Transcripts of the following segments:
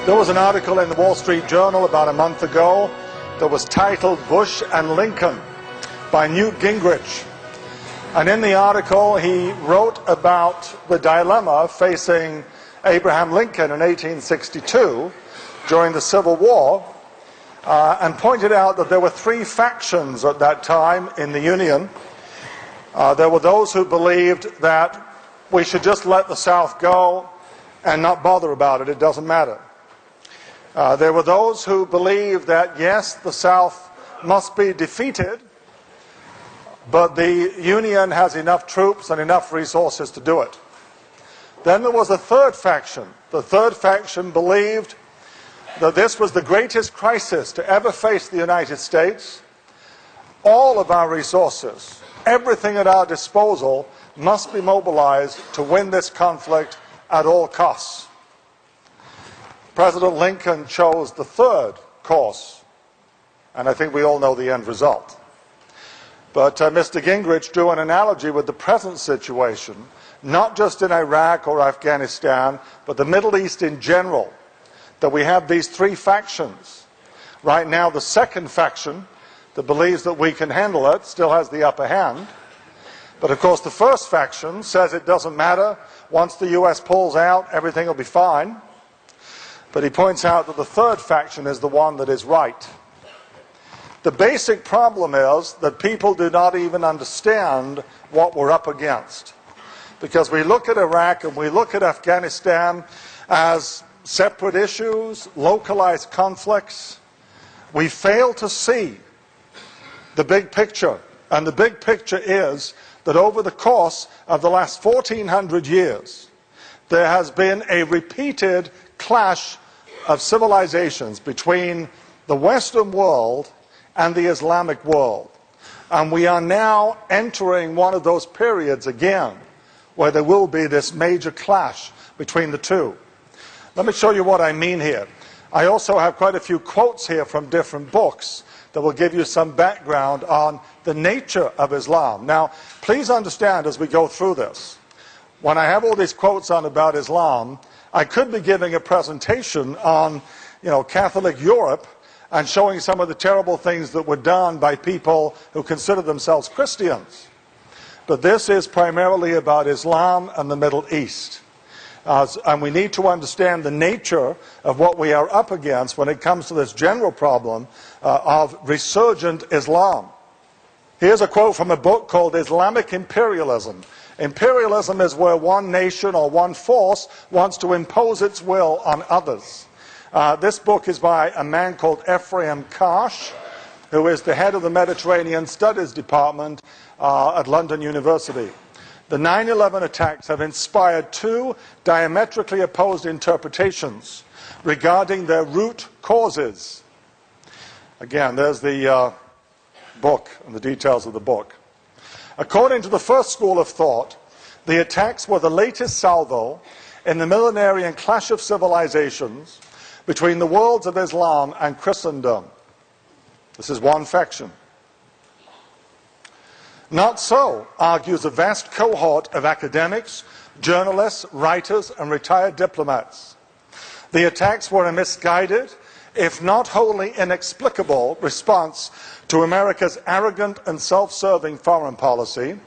There was an article in the Wall Street Journal about a month ago that was titled "Bush and Lincoln" by Newt Gingrich. And in the article, he wrote about the dilemma facing Abraham Lincoln in 1862 during the Civil War, and pointed out that there were three factions at that time in the Union. There were those who believed that we should just let the South go and not bother about it, it doesn't matter. There were those who believed that, yes, the South must be defeated, but the Union has enough troops and enough resources to do it. Then there was a third faction. The third faction believed that this was the greatest crisis to ever face the United States. All of our resources, everything at our disposal, must be mobilized to win this conflict at all costs. President Lincoln chose the third course, and I think we all know the end result. But Mr. Gingrich drew an analogy with the present situation, not just in Iraq or Afghanistan, but the Middle East in general, that we have these three factions. Right now, the second faction that believes that we can handle it still has the upper hand. But of course, the first faction says it doesn't matter. Once the US pulls out, everything will be fine. But he points out that the third faction is the one that is right. The basic problem is that people do not even understand what we're up against. Because we look at Iraq and we look at Afghanistan as separate issues, localized conflicts. We fail to see the big picture. And the big picture is that over the course of the last 1400 years, there has been a repeated clash of civilizations between the Western world and the Islamic world. And we are now entering one of those periods again where there will be this major clash between the two. Let me show you what I mean here. I also have quite a few quotes here from different books that will give you some background on the nature of Islam. Now, please understand as we go through this, when I have all these quotes on about Islam, I could be giving a presentation on, Catholic Europe and showing some of the terrible things that were done by people who consider themselves Christians. But this is primarily about Islam and the Middle East. And we need to understand the nature of what we are up against when it comes to this general problem of resurgent Islam. Here's a quote from a book called Islamic Imperialism. Imperialism is where one nation or one force wants to impose its will on others. This book is by a man called Ephraim Karsh, who is the head of the Mediterranean Studies Department at London University. The 9/11 attacks have inspired two diametrically opposed interpretations regarding their root causes. Again, there's the book and the details of the book. According to the first school of thought, the attacks were the latest salvo in the millenarian clash of civilizations between the worlds of Islam and Christendom. This is one faction. Not so, argues a vast cohort of academics, journalists, writers, and retired diplomats. The attacks were a misguided, if not wholly inexplicable, response to America's arrogant and self-serving foreign policy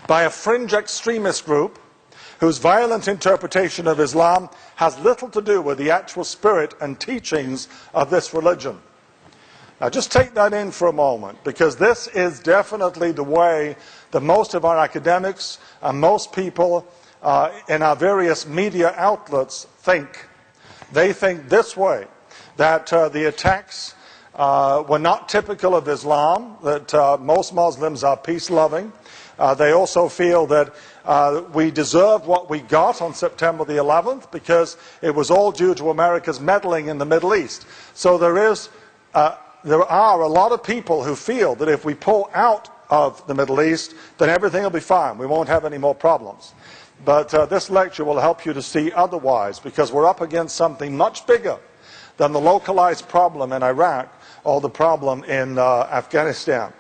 by a fringe extremist group whose violent interpretation of Islam has little to do with the actual spirit and teachings of this religion. Now just take that in for a moment, because this is definitely the way that most of our academics and most people in our various media outlets think. They think this way, that the attacks were not typical of Islam, that most Muslims are peace-loving. They also feel that we deserved what we got on September the 11th because it was all due to America's meddling in the Middle East. So there are a lot of people who feel that if we pull out of the Middle East, then everything will be fine. We won't have any more problems. But this lecture will help you to see otherwise, because we're up against something much bigger than the localized problem in Iraq or the problem in Afghanistan.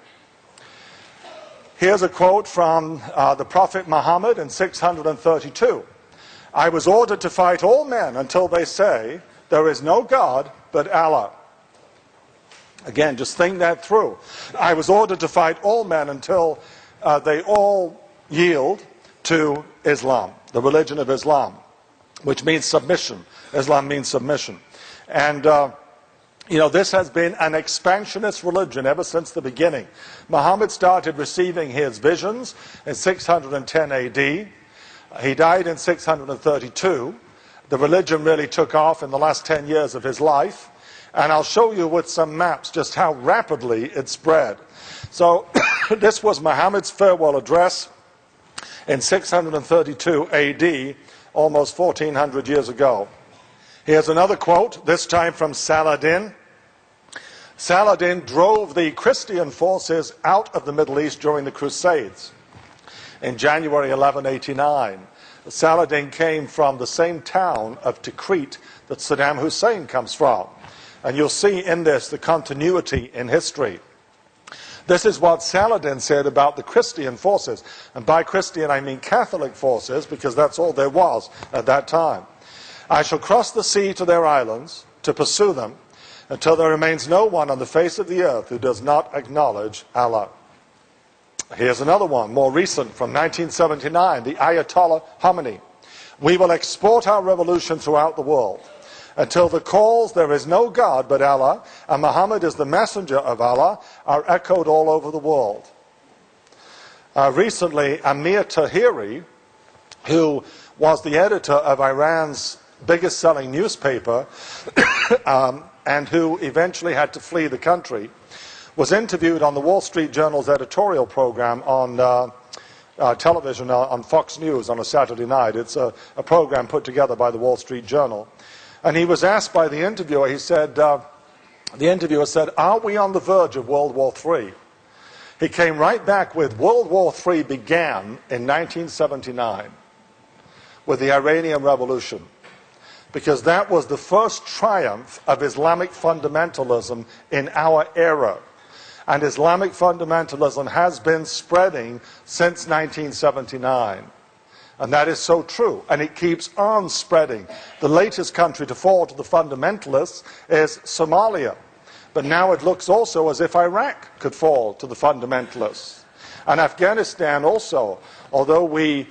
Here's a quote from the Prophet Muhammad in 632. "I was ordered to fight all men until they say, there is no God but Allah. Again, just think that through. I was ordered to fight all men until they all yield to Islam, the religion of Islam, which means submission. Islam means submission. And this has been an expansionist religion ever since the beginning. Muhammad started receiving his visions in 610 AD. He died in 632. The religion really took off in the last 10 years of his life. And I'll show you with some maps just how rapidly it spread. So this was Muhammad's farewell address in 632 AD, almost 1400 years ago. Here's another quote, this time from Saladin. Saladin drove the Christian forces out of the Middle East during the Crusades in January 1189. Saladin came from the same town of Tikrit that Saddam Hussein comes from. And you'll see in this the continuity in history. This is what Saladin said about the Christian forces. And by Christian I mean Catholic forces, because that's all there was at that time. I shall cross the sea to their islands to pursue them until there remains no one on the face of the earth who does not acknowledge Allah. Here's another one, more recent, from 1979, the Ayatollah Khomeini. We will export our revolution throughout the world until the calls, there is no God but Allah, and Muhammad is the messenger of Allah, are echoed all over the world. Recently, Amir Tahiri, who was the editor of Iran's biggest selling newspaper, and who eventually had to flee the country, was interviewed on the Wall Street Journal's editorial program on television on Fox News on a Saturday night. It's a program put together by the Wall Street Journal. And he was asked by the interviewer, the interviewer said, are we on the verge of World War III? He came right back with, World War III began in 1979 with the Iranian Revolution, because that was the first triumph of Islamic fundamentalism in our era. And Islamic fundamentalism has been spreading since 1979. And that is so true, and it keeps on spreading. The latest country to fall to the fundamentalists is Somalia. But now it looks also as if Iraq could fall to the fundamentalists. And Afghanistan also, although we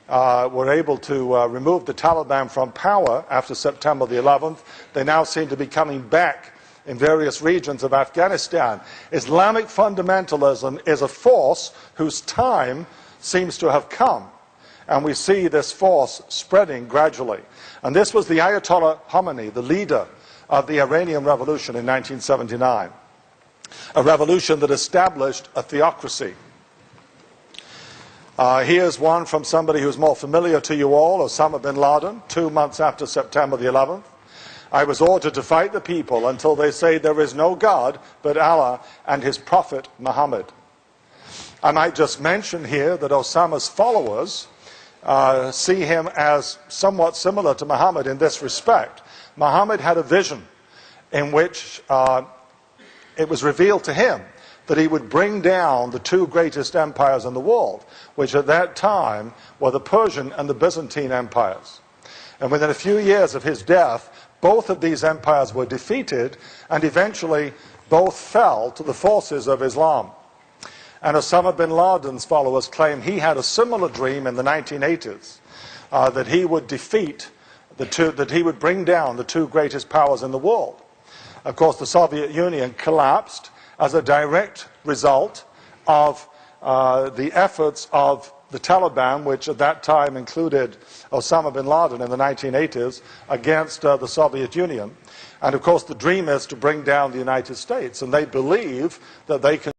were able to remove the Taliban from power after September the 11th, they now seem to be coming back in various regions of Afghanistan. Islamic fundamentalism is a force whose time seems to have come. And we see this force spreading gradually. And this was the Ayatollah Khomeini, the leader of the Iranian Revolution in 1979. A revolution that established a theocracy. Here's one from somebody who's more familiar to you all, Osama bin Laden, 2 months after September the 11th. I was ordered to fight the people until they say there is no God but Allah and his prophet Muhammad. I might just mention here that Osama's followers see him as somewhat similar to Muhammad in this respect. Muhammad had a vision in which it was revealed to him that he would bring down the two greatest empires in the world, which at that time were the Persian and the Byzantine empires. And within a few years of his death, both of these empires were defeated, and eventually both fell to the forces of Islam. And Osama bin Laden's followers claim he had a similar dream in the 1980s, that he would defeat that he would bring down the two greatest powers in the world. Of course, the Soviet Union collapsed as a direct result of the efforts of the Taliban, which at that time included Osama bin Laden in the 1980s, against the Soviet Union. And of course, the dream is to bring down the United States, and they believe that they can